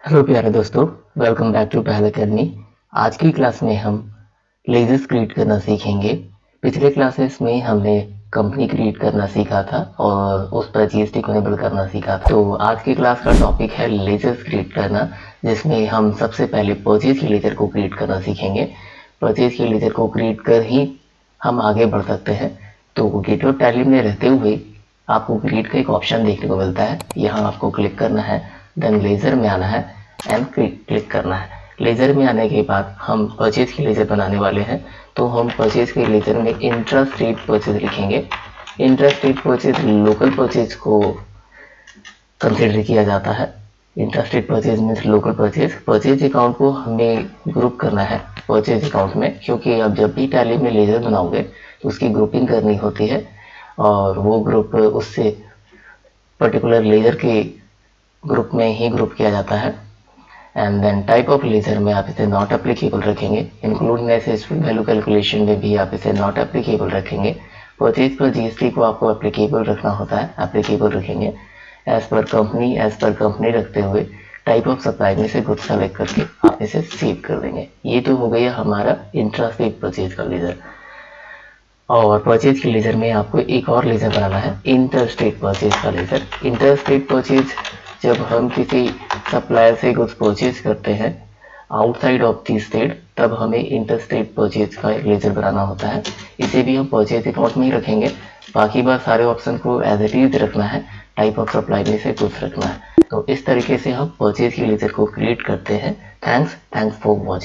Hello प्यारे दोस्तों, welcome back to पहल अकेडमी। आज की क्लास में हम लेजर्स क्रिएट करना सीखेंगे। पिछले क्लासेस में हमने कंपनी क्रिएट करना सीखा था और उस पर जीएसटी को इनेबल करना सीखा था। तो आज की क्लास का टॉपिक है लेजर्स क्रिएट करना, जिसमें हम सबसे पहले परचेज की लेजर को क्रिएट करना सीखेंगे। परचेज की लेजर को क्रिएट कर ही हम आगे बढ़ सकते हैं। तो गेटवे ऑफ टैली में रहते हुए आपको क्रिएट का एक ऑप्शन देखने को मिलता है। यहाँ आपको क्लिक करना है, देन लेजर में आना है एंड क्लिक करना है। लेजर में आने के बाद हम परचेज की लेजर बनाने वाले हैं, तो हम परचेज के लेजर में इंट्रा स्टेट परचेज लिखेंगे। Intra state purchase local purchase को कंसिडर किया जाता है। Intra state purchase means local purchase. Purchase account को हमें ग्रुप करना है परचेज अकाउंट में, क्योंकि अब जब भी टैली में लेजर बनाओगे तो उसकी ग्रुपिंग करनी होती है और वो ग्रुप उससे पर्टिकुलर लेजर के ग्रुप में ही ग्रुप किया जाता है। And then type of ledger में आप इसे नॉट एप्लीकेबल रखेंगे। इंक्लूड मैसेज वैल्यू कैलकुलेशन में भी आप इसे नॉट एप्लीकेबल रखेंगे। परचेज पर जीएसटी को आपको एप्लीकेबल रखना होता है, एप्लीकेबल रखेंगे। एज पर कंपनी रखते हुए टाइप ऑफ सप्लाई में से कुछ सेलेक्ट करके आप इसे सेव कर देंगे। ये तो हो गया हमारा इंट्रा स्टेट परचेज का लेजर। और परचेज के लेजर में आपको एक और लेजर बनाना है, इंटर स्टेट परचेज का लेजर। इंटर स्टेट परचेज जब हम किसी सप्लायर से कुछ परचेज करते हैं आउटसाइड ऑफ दी स्टेट, तब हमें इंटर स्टेट परचेज का एक लेजर बनाना होता है। इसे भी हम परचेज अकाउंट में ही रखेंगे। बाकी बात सारे ऑप्शन को एज इट इज रखना है, टाइप ऑफ सप्लाई में से कुछ रखना है। तो इस तरीके से हम परचेज के लेजर को क्रिएट करते हैं। Thanks for watching.